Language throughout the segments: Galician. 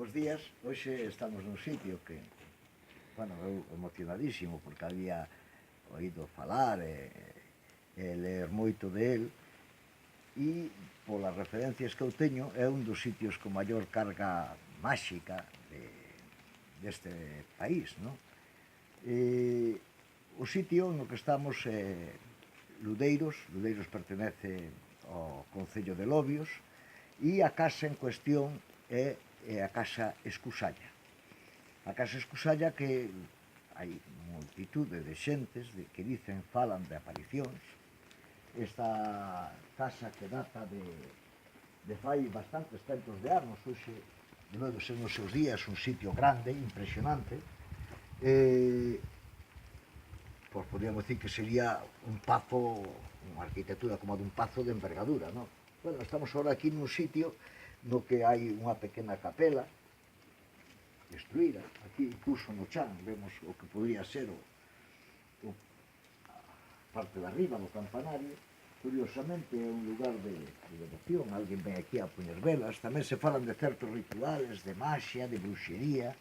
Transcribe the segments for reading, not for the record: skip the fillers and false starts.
bos días. Hoxe estamos nun sitio que, bueno, eu emocionadísimo porque había oído falar e ler moito de él e polas referencias que eu teño é un dos sitios con maior carga máxica deste país, non? O sitio no que estamos é Ludeiros pertenece ao Concello de Lobios e a casa en cuestión é a Casa Escusalla. A Casa Escusalla que hai multitude de xentes que dicen, falan de aparicións. Esta casa que data de fai bastantes centos de anos, hoxe debe de ser nos seus días un sitio grande, impresionante, pois podríamos dicir que sería un pazo, unha arquitectura como a dun pazo de envergadura, non? Bueno, estamos agora aquí nun sitio no que hai unha pequena capela destruída. Aquí, incluso no chan, vemos o que podría ser a parte de arriba do campanario. Curiosamente é un lugar de devoción, alguén ven aquí a poñer velas. Tamén se falan de certos rituales, de maxia, de bruxería.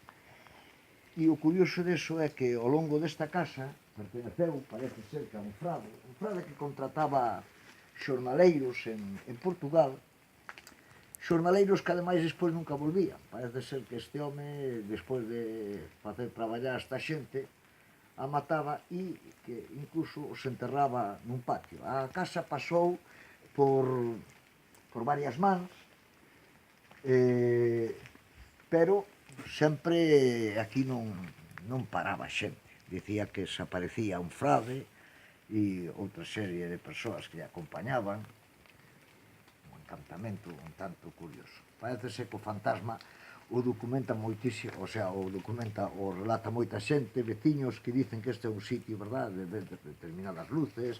E o curioso deso é que ao longo desta casa perteneceu, parece ser que a un frade que contrataba xornaleiros en Portugal, xornaleiros que ademais despois nunca volvían. Parece ser que este home, despois de facer traballar esta xente, a mataba e que incluso os enterraba nun patio. A casa pasou por varias mans, pero sempre aquí non paraba xente. Dicía que se aparecía un frade e outra serie de persoas que lle acompañaban. Un encantamento un tanto curioso. Parece ser que o fantasma o documenta moitísimo, o sea, o documenta, o relata moita xente, veciños que dicen que este é un sitio, verdad, de determinadas luces,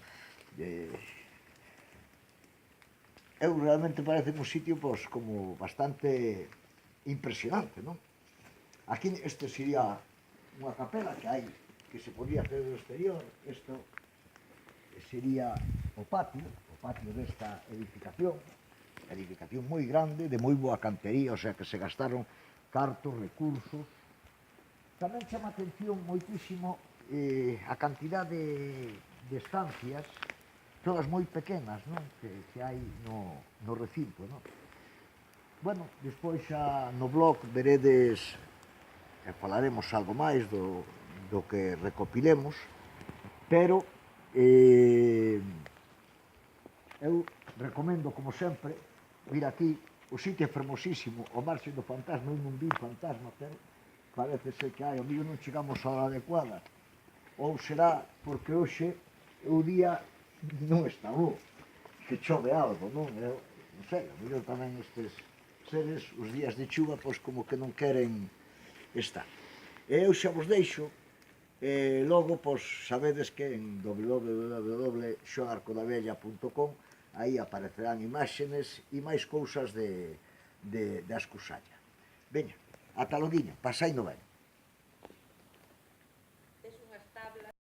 eu realmente parece un sitio, pois, como bastante impresionante, non? Aquí este sería unha capela que hai, que se podía hacer do exterior. Isto sería o patio desta edificación moi grande, de moi boa cantería, o sea que se gastaron cartos, recursos. Tamén chama a atención moitísimo a cantidad de estancias, todas moi pequenas, non? Que hai no recinto, non? Bueno, despois xa no blog veredes e falaremos algo máis do que recopilemos, pero eu recomendo, como sempre, vir aquí. O sitio é fermosísimo, ao marxe do fantasma. Eu non vi fantasma, pero parece ser que hai. O mío non chegamos á hora adecuada, ou será porque hoxe o día non está bo, que chove algo, non? Eu non sei, a mellor tamén estes seres, os días de chuva, pois como que non queren estar. E eu xa vos deixo, logo, pois, sabedes que en www.xoarcodabella.com aí aparecerán imágenes e máis cousas da Escusalla. Veña, ata loguiño, pasaino ben.